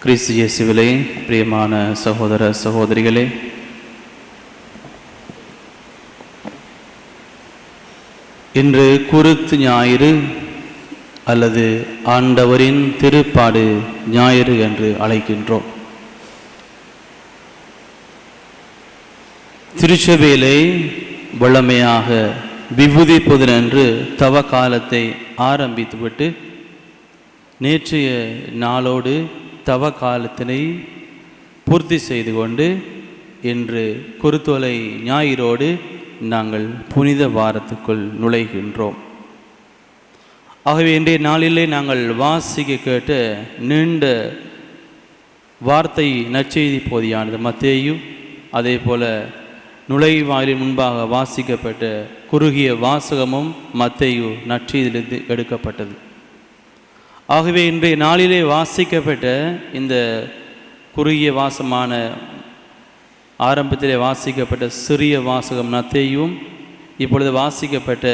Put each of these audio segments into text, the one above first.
கிறிஸ்து இயேசுவிலே பிரியமான சகோதர சகோதரிகளே, இன்று குருத்து ஞாயிறு அல்லது ஆண்டவரின் திருப்பாடு ஞாயிறு என்று அழைக்கின்றோம். திருச்சபையிலே வழமையாக விபூதி புதனன்று தவ காலத்தை ஆரம்பித்துவிட்டு நேற்றைய நாளோடு தவ காலத்தினை பூர்த்தி செய்து கொண்டு இன்று குருத்தோலை ஞாயிறோடு நாங்கள் புனித வாரத்துக்குள் நுழைகின்றோம். ஆகவே இன்றைய நாளிலே நாங்கள் வாசிக்க கேட்ட நீண்ட வார்த்தை நற்செய்தி போதியானது மத்தேயு, அதே போல நுழைவாயிலின் முன்பாக வாசிக்கப்பட்ட குறுகிய வாசகமும் மத்தேயு நற்செய்தியிலிருந்து எடுக்கப்பட்டது. ஆகவே இன்றைய நாளிலே வாசிக்கப்பட்ட இந்த குறுகிய வாசமான ஆரம்பத்திலே வாசிக்கப்பட்ட சிறிய வாசகம் மத்தேயும், இப்பொழுது வாசிக்கப்பட்ட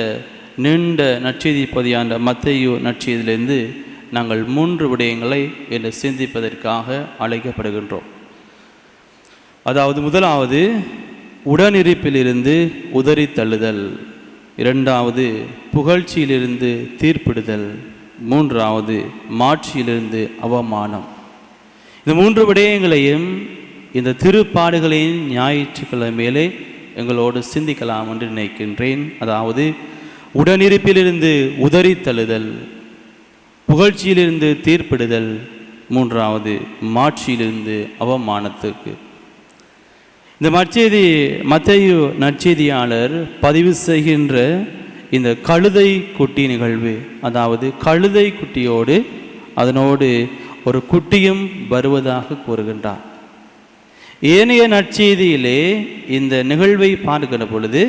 நீண்ட நற்செய்தி பகுதியான மத்தேயு நற்செய்தியிலிருந்து நாங்கள் 3 விடயங்களை என்று சிந்திப்பதற்காக அழைக்கப்படுகின்றோம். அதாவது முதலாவது உடனிருப்பிலிருந்து உதறி தள்ளுதல், இரண்டாவது புகழ்ச்சியிலிருந்து தீர்ப்பிடுதல், மூன்றாவது மாட்சியிலிருந்து அவமானம். இந்த 3 விடயங்களையும் இந்த திருப்பாடுகளின் ஞாயிற்றுக்கிழமையிலே எங்களோடு சிந்திக்கலாம் என்று நினைக்கின்றேன். அதாவது உடனிருப்பிலிருந்து உதறி தள்ளுதல், புகழ்ச்சியிலிருந்து தீர்ப்பிடுதல், மூன்றாவது மாட்சியிலிருந்து அவமானத்துக்கு. இந்த மத்தேயு நற்செய்தியாளர் பதிவு செய்கின்ற இந்த கழுதை குட்டி நிகழ்வு, அதாவது கழுதை குட்டியோடு அதனோடு ஒரு குட்டியும் வருவதாக கூறுகின்றார். ஏனைய நற்செய்தியிலே இந்த நிகழ்வை பார்க்கிற பொழுது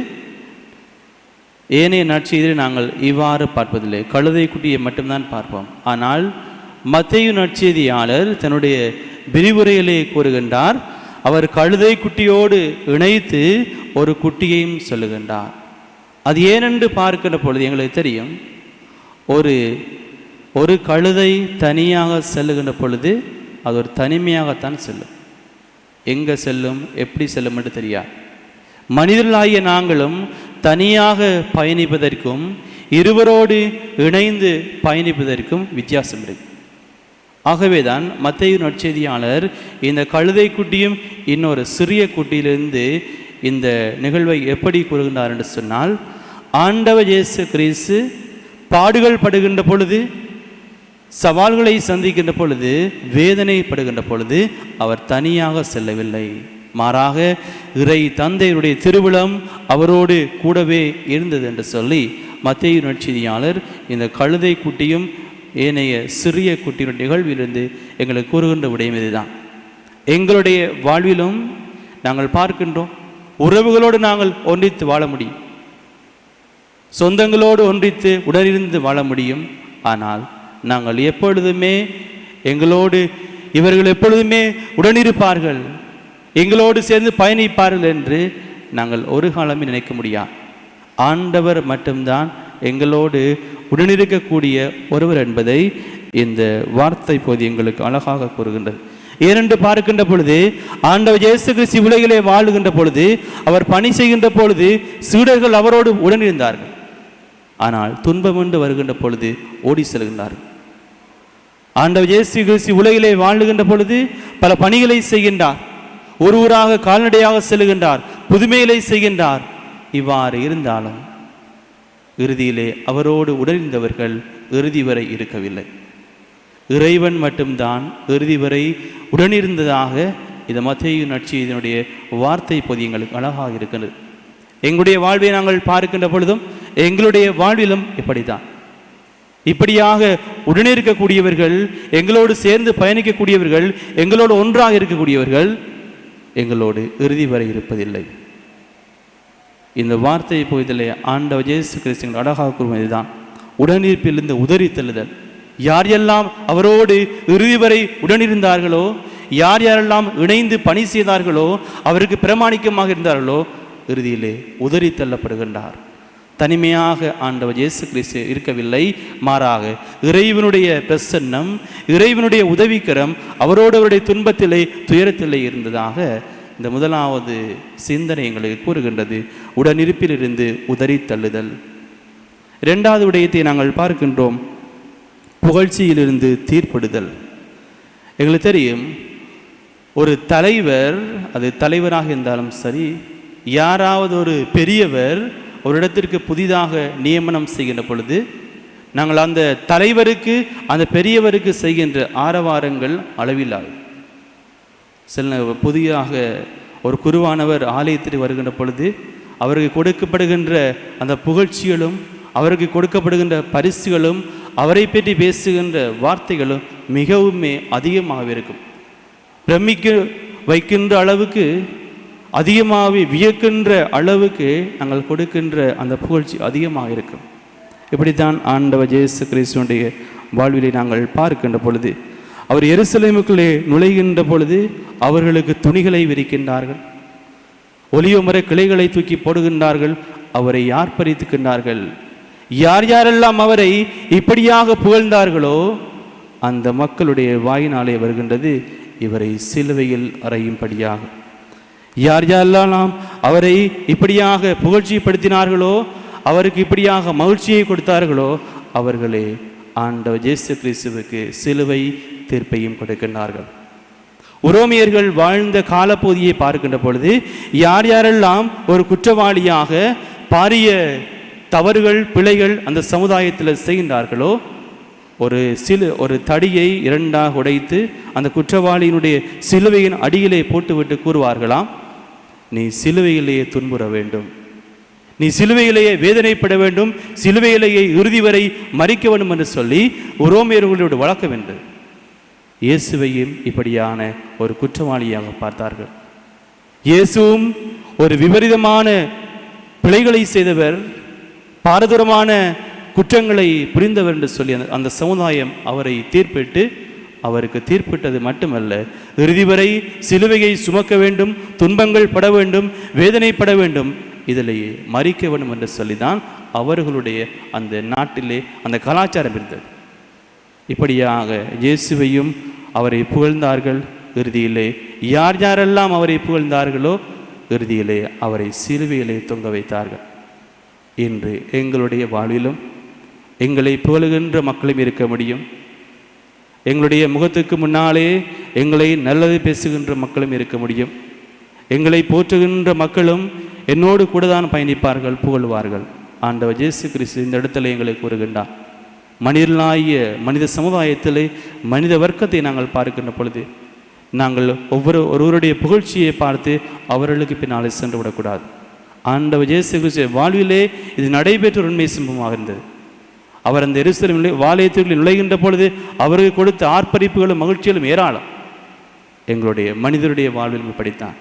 ஏனைய நற்செய்தியில் நாங்கள் இவ்வாறு பார்ப்பதில்லை, கழுதை குட்டியை மட்டும்தான் பார்ப்போம். ஆனால் மத்தேயு நற்செய்தியாளர் தன்னுடைய விரிவுரையிலே கூறுகின்றார், அவர் கழுதை குட்டியோடு இணைத்து ஒரு குட்டியையும் சொல்லுகின்றார். அது ஏனென்று பார்க்கிற பொழுது எங்களுக்கு தெரியும், ஒரு கழுதை தனியாக செல்லுகின்ற பொழுது அது ஒரு தனிமையாகத்தான் செல்லும். எங்கே செல்லும், எப்படி செல்லும் என்று தெரியாது. மனிதர்களாகிய நாங்களும் தனியாக பயணிப்பதற்கும் இருவரோடு இணைந்து பயணிப்பதற்கும் வித்தியாசம் இருக்கு. ஆகவேதான் மத்தேயு நற்செய்தியாளர் இந்த கழுதை குட்டியும் இன்னொரு சிறிய குட்டியிலிருந்து இந்த நிகழ்வை எப்படி கூறுகின்றார் என்று சொன்னால், ஆண்டவர் இயேசு கிறிஸ்து பாடுகள் படுகின்ற பொழுது, சவால்களை சந்திக்கின்ற பொழுது, வேதனைப்படுகின்ற பொழுது அவர் தனியாக செல்லவில்லை. மாறாக இறை தந்தையுடைய திருவிழம் அவரோடு கூடவே இருந்தது என்று சொல்லி மத்தேயு நற்செய்தியாளர் இந்த கழுதை குட்டியும் ஏனைய சிறிய குட்டியின் நிகழ்விலிருந்து எங்களுக்கு கூறுகின்ற விடயம் இதுதான். எங்களுடைய வாழ்விலும் நாங்கள் பார்க்கின்றோம், உறவுகளோடு நாங்கள் ஒன்றித்து வாழ முடியும், சொந்தங்களோடு ஒன்றித்து உடனிருந்து வாழ முடியும். ஆனால் நாங்கள் எப்பொழுதுமே எங்களோடு இவர்கள் எப்பொழுதுமே உடனிருப்பார்கள், எங்களோடு சேர்ந்து பயணிப்பார்கள் என்று நாங்கள் ஒரு காலமே நினைக்க முடியாது. ஆண்டவர் மட்டும்தான் எங்களோடு உடனிருக்கக்கூடிய ஒருவர் என்பதை இந்த வார்த்தை போது எங்களுக்கு அழகாக கூறுகின்றது. ஏனென்று பார்க்கின்ற பொழுது ஆண்டவர் இயேசு கிறிஸ்து உலகிலே வாழுகின்ற பொழுது, அவர் பணி செய்கின்ற பொழுது சீடர்கள் அவரோடு உடனிருந்தார்கள். ஆனால் துன்பம் என்று வருகின்ற பொழுது ஓடி செல்கின்றார்கள். ஆண்டவர் இயேசு கிறிஸ்து உலகிலே வாழுகின்ற பொழுது பல பணிகளை செய்கின்றார், ஒரு ஊராக கால்நடையாக செல்கின்றார், புதுமைகளை செய்கின்றார். இவ்வாறு இருந்தாலும் இறுதியிலே அவரோடு உடனிருந்தவர்கள் இறுதி வரை இருக்கவில்லை. இறைவன் மட்டும்தான் இறுதி வரை உடனிருந்ததாக இந்த மத்தேயு நற்செய்தியினுடைய வார்த்தை பொதி எங்களுக்கு அழகாக இருக்கின்றது. எங்களுடைய வாழ்வை நாங்கள் பார்க்கின்ற பொழுதும் எங்களுடைய வாழ்விலும் இப்படித்தான். இப்படியாக உடனிருக்கக்கூடியவர்கள், எங்களோடு சேர்ந்து பயணிக்கக்கூடியவர்கள், எங்களோடு ஒன்றாக இருக்கக்கூடியவர்கள் எங்களோடு இறுதி வரை இருப்பதில்லை. இந்த வார்த்தை போதிலே ஆண்டவர் இயேசு கிறிஸ்து அழகாக கூறுவதுதான் உடனிருப்பிலிருந்து உதறி தள்ளுதல். யார் எல்லாம் அவரோடு இறுதி வரை உடனிருந்தார்களோ, யார் யாரெல்லாம் இணைந்து பணி செய்தார்களோ, அவருக்கு பிரமாணிக்கமாக இருந்தார்களோ, இறுதியிலே உதறி தள்ளப்படுகின்றார். தனிமையாக ஆண்டவர் இயேசு கிறிஸ்து இருக்கவில்லை. மாறாக இறைவனுடைய பிரசன்னம், இறைவனுடைய உதவிக்கரம் அவரோடு அவருடைய துன்பத்திலே துயரத்திலே இருந்ததாக இந்த முதலாவது சிந்தனை எங்களுக்கு கூறுகின்றது. உடனிருப்பிலிருந்து உதறி தள்ளுதல். இரண்டாவது விடயத்தை நாங்கள் பார்க்கின்றோம், புகழ்ச்சியிலிருந்து தீர்ப்பிடுதல். எங்களுக்கு தெரியும், ஒரு தலைவர், அது தலைவராக இருந்தாலும் சரி, யாராவது ஒரு பெரியவர் ஒரு இடத்திற்கு புதிதாக நியமனம் செய்கின்ற பொழுது நாங்கள் அந்த தலைவருக்கு, அந்த பெரியவருக்கு செய்கின்ற ஆரவாரங்கள் அளவில்லாது. சில புதிதாக ஒரு குருவானவர் ஆலயத்திற்கு வருகின்ற பொழுது அவருக்கு கொடுக்கப்படுகின்ற அந்த புகழ்ச்சிகளும், அவருக்கு கொடுக்கப்படுகின்ற பரிசுகளும், அவரை பற்றி பேசுகின்ற வார்த்தைகளும் மிகவுமே அதிகமாக இருக்கும். பிரமிக்க வைக்கின்ற அளவுக்கு, அதிகமாகவே வியக்கின்ற அளவுக்கு நாங்கள் கொடுக்கின்ற அந்த புகழ்ச்சி அதிகமாக இருக்கும். இப்படித்தான் ஆண்டவர் இயேசு கிறிஸ்துவினுடைய வாழ்விலை நாங்கள் பார்க்கின்ற பொழுது, அவர் எருசலேமுக்குள்ளே நுழைகின்ற பொழுது அவர்களுக்கு துணிகளை விரிக்கின்றார்கள், ஒலிவ மர கிளைகளை தூக்கி போடுகின்றார்கள், அவரை ஆர்ப்பரித்துக்கின்றார்கள். யார் யாரெல்லாம் அவரை இப்படியாக புகழ்ந்தார்களோ அந்த மக்களுடைய வாயினாலே வருகின்றது, இவரை சிலுவையில் அறையும்படியாக. யார் யாரெல்லாம் அவரை இப்படியாக புகழ்ச்சிப்படுத்தினார்களோ, அவருக்கு இப்படியாக மகிழ்ச்சியை கொடுத்தார்களோ, அவர்களே ஆண்டவர் இயேசு கிறிஸ்துவுக்கு சிலுவை தீர்ப்பையும் கொடுக்கின்றார்கள். உரோமியர்கள் வாழ்ந்த காலப்பகுதியை பார்க்கின்ற பொழுது யார் யாரெல்லாம் ஒரு குற்றவாளியாக பாரிய தவறுகள், பிழைகள் அந்த சமுதாயத்தில் செய்கின்றார்களோ, ஒரு தடியை இரண்டாக உடைத்து அந்த குற்றவாளியினுடைய சிலுவையின் அடியிலே போட்டுவிட்டு கூறுவார்களாம், நீ சிலுவையிலேயே துன்புற வேண்டும், நீ சிலுவையிலேயே வேதனைப்பட வேண்டும், சிலுவையிலேயே இறுதி வரை மறிக்க வேண்டும் என்று சொல்லி உரோமியர்களுடைய வழக்கம் என்று இயேசுவையும் இப்படியான ஒரு குற்றவாளியாக பார்த்தார்கள். இயேசுவும் ஒரு விபரீதமான பிழைகளை செய்தவர், பாரதூரமான குற்றங்களை புரிந்தவர் என்று சொல்லி அந்த சமுதாயம் அவரை தீர்ப்பிட்டு, அவருக்கு தீர்ப்பிட்டது மட்டுமல்ல, இறுதி வரை சிலுவையை சுமக்க வேண்டும், துன்பங்கள் பட வேண்டும், வேதனைப்பட வேண்டும், இதிலேயே மறிக்க வேண்டும் என்று சொல்லிதான் அவர்களுடைய அந்த நாட்டிலே அந்த கலாச்சாரம் இருந்தது. இப்படியாக இயேசுவையும் அவரை புகழ்ந்தார்கள். இறுதியிலே யார் யாரெல்லாம் அவரை புகழ்ந்தார்களோ இறுதியிலே அவரை சிலுவையிலே தொங்க வைத்தார்கள். இன்று எங்களுடைய வாழ்விலும் எங்களை புகழுகின்ற மக்களும் இருக்க முடியும். எங்களுடைய முகத்துக்கு முன்னாலே எங்களை நல்லது பேசுகின்ற மக்களும் இருக்க முடியும். எங்களை போற்றுகின்ற மக்களும் என்னோடு கூட தான் பயணிப்பார்கள், புகழ்வார்கள். ஆண்டவர் இயேசு கிறிஸ்து இந்த இடத்துல எங்களை கூறுகின்றார். மனிதனாகிய மனித சமுதாயத்திலே மனித வர்க்கத்தை நாங்கள் பார்க்கின்ற பொழுது நாங்கள் ஒருவருடைய புகழ்ச்சியை பார்த்து அவர்களுக்கு பின்னாலே சென்று விடக்கூடாது. ஆண்டவர் இயேசு கிறிஸ்து வாழ்விலே இது நடைபெற்ற உண்மை சம்பவமாக இருந்தது. அவர் அந்த எருசலேமிலே ஆலயத்திற்குள் நுழைகின்ற பொழுது அவருக்கு கொடுத்த ஆர்ப்பரிப்புகளும் மகிழ்ச்சிகளும் ஏராளம். எங்களுடைய மனிதருடைய வாழ்விலும் இப்படித்தான்.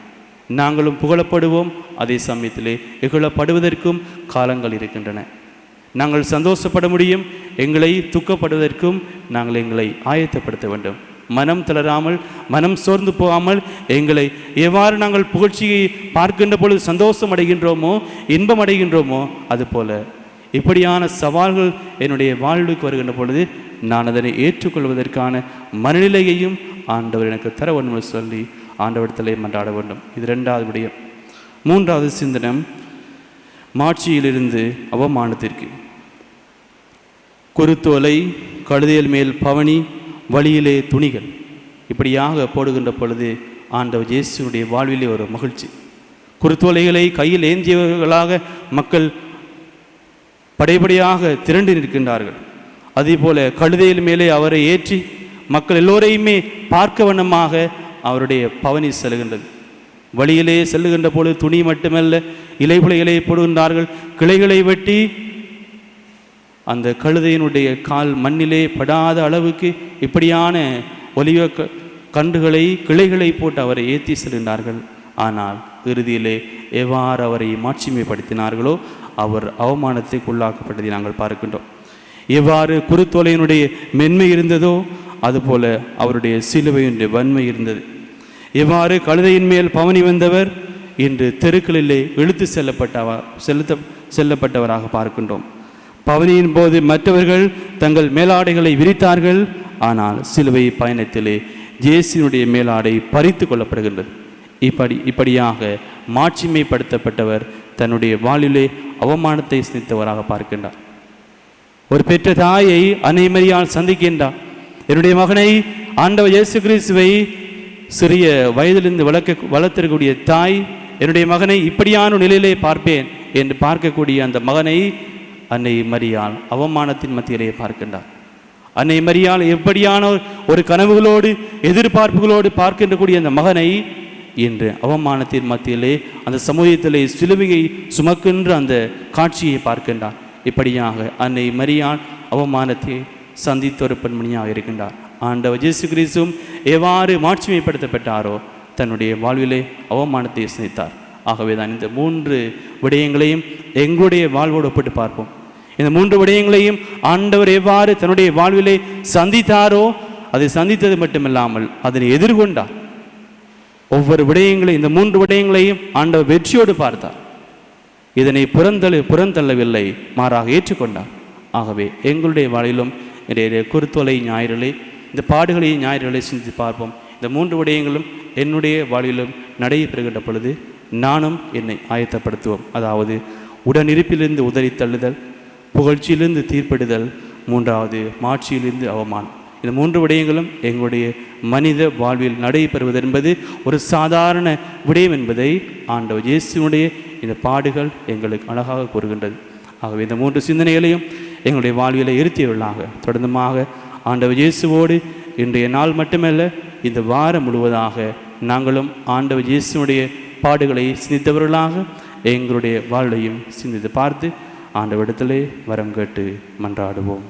நாங்களும் புகழப்படுவோம், அதே சமயத்திலே இகழப்படுவதற்கும் காலங்கள் இருக்கின்றன. நாங்கள் சந்தோஷப்பட முடியும், எங்களை துக்கப்படுவதற்கும் நாங்கள் எங்களை ஆயத்தப்படுத்த வேண்டும். மனம் தளராமல், மனம் சோர்ந்து போகாமல், எங்களை எவ்வாறு நாங்கள் புகழ்ச்சியை பார்க்கின்ற பொழுது சந்தோஷம் அடைகின்றோமோ, இன்பம் அடைகின்றோமோ, அதுபோல இப்படியான சவால்கள் என்னுடைய வாழ்வுக்கு வருகின்ற பொழுது நான் அதனை ஏற்றுக்கொள்வதற்கான மனநிலையையும் ஆண்டவர் எனக்கு தர வேண்டும் என்று சொல்லி ஆண்டவரிடத்திலே மன்றாட வேண்டும். இது இரண்டாவது விடயம். மூன்றாவது சிந்தனம், மாட்சியிலிருந்து அவமானத்திற்கு. குருத்தோலை, கழுதையில் மேல் பவனி, வழியிலே துணிகள், இப்படியாக போடுகின்ற பொழுது ஆண்டவர் இயேசுடைய வாழ்விலே ஒரு மகிழ்ச்சி. குருத்தோலைகளை கையில் ஏந்தியவர்களாக மக்கள் படைப்படையாக திரண்டு நிற்கின்றார்கள். அதே போல கழுதையில் மேலே அவரை ஏற்றி மக்கள் எல்லோரையுமே பார்க்க வண்ணமாக அவருடைய பவனி செல்கின்றது. வழியிலே செல்லுகின்ற பொழுது துணி மட்டுமல்ல, இலைப்புலைகளை போடுகின்றார்கள். கிளைகளை வெட்டி அந்த கழுதையினுடைய கால் மண்ணிலே படாத அளவுக்கு இப்படியான ஒலிவ கன்றுகளை, கிளைகளை போட்டு அவரை ஏற்றி செல்கின்றார்கள். ஆனால் இறுதியிலே எவ்வாறு அவரை மாட்சிமைப்படுத்தினார்களோ அவர் அவமானத்துக்கு உள்ளாக்கப்பட்டதை நாங்கள் பார்க்கின்றோம். எவ்வாறு குருத்தோலையினுடைய மென்மை இருந்ததோ அதுபோல அவருடைய சிலுவையினுடைய வன்மை இருந்தது. எவ்வாறு கழுதையின் மேல் பவனி வந்தவர் இன்று தெருக்களிலே இழுத்து செல்லப்பட்டவராக பார்க்கின்றோம். பவனியின் போது மற்றவர்கள் தங்கள் மேலாடைகளை விரித்தார்கள். ஆனால் சிலுவை பயணத்திலே இயேசுவினுடைய மேலாடை பறித்து கொள்ளப்படுகின்றது. இப்படியாக மாட்சிமைப்படுத்தப்பட்டவர் தன்னுடைய வாழ்விலே அவமானத்தை சிந்தித்தவராக பார்க்கின்றார். ஒரு பெற்ற தாயை அன்னை மரியாள் சந்திக்கின்றார். என்னுடைய மகனை ஆண்டவர் இயேசு கிறிஸ்துவை சிறிய வயதிலிருந்து வளர்த்திருக்கக்கூடிய தாய் என்னுடைய மகனை இப்படியான நிலையிலே பார்ப்பேன் என்று பார்க்கக்கூடிய அந்த மகனை அன்னை மரியாள் அவமானத்தின் மத்தியிலே பார்க்கின்றார். அன்னை மரியாள் எப்படியான ஒரு கனவுகளோடு எதிர்பார்ப்புகளோடு பார்க்கின்ற கூடிய அந்த மகனை இன்று அவமானத்தின் மத்தியிலே அந்த சமூகத்திலே சிலுவையை சுமக்கின்ற அந்த காட்சியை பார்க்கின்றார். இப்படியாக அன்னை மரியாள் அவமானத்தை சந்தித்த ஒரு பெண்மணியாக இருக்கின்றார். ஆண்டவர் இயேசு கிறிஸ்துவும் எவ்வாறு மாட்சிமைப்படுத்தப்பட்டாரோ தன்னுடைய வாழ்விலே அவமானத்தை சந்தித்தார். ஆகவே தான் இந்த 3 விடயங்களையும் எங்களுடைய வாழ்வோடு ஒப்பிட்டு பார்ப்போம். இந்த 3 விடயங்களையும் ஆண்டவர் எவ்வாறு தன்னுடைய வாழ்விலே சந்தித்தாரோ அதை சந்தித்தது மட்டுமில்லாமல் அதனை எதிர்கொண்டார். ஒவ்வொரு விடயங்களையும் இந்த 3 விடயங்களையும் ஆண்டவர் வெற்றியோடு பார்த்தார். இதனை புறந்தள்ளவில்லை, மாறாக ஏற்றுக்கொண்டார். ஆகவே எங்களுடைய வாழ்விலும் இன்றைய குருத்தோலை ஞாயிறிலே இந்த பாடுகளை ஞாயிறுகளை சிந்தித்து பார்ப்போம். இந்த 3 விடயங்களும் என்னுடைய வாழ்விலும் நடைபெறுகின்ற பொழுது நானும் என்னை ஆயத்தப்படுத்துவோம். அதாவது உடனிருப்பிலிருந்து உதறி தள்ளுதல், புகழ்ச்சியிலிருந்து தீர்ப்பிடுதல், 3வது மாட்சியிலிருந்து அவமானம். இந்த 3 விடயங்களும் எங்களுடைய மனித வாழ்வில் நடைபெறுவது என்பது ஒரு சாதாரண விடயம் என்பதை ஆண்டவர் இயேசுவினுடைய இந்த பாடுகள் எங்களுக்கு அழகாக கூறுகின்றது. ஆகவே இந்த 3 சிந்தனைகளையும் எங்களுடைய வாழ்வில் இருத்தியவர்களாக தொடர்ந்துமாக ஆண்டவர் இயேசுவோடு இன்றைய நாள் மட்டுமல்ல இந்த வாரம் முழுவதாக நாங்களும் ஆண்டவர் இயேசுனுடைய பாடுகளை சிந்தித்தவர்களாக எங்களுடைய வாழ்வையும் சிந்தித்து பார்த்து ஆண்டவரிடத்திலே வரம் கேட்டு மன்றாடுவோம்.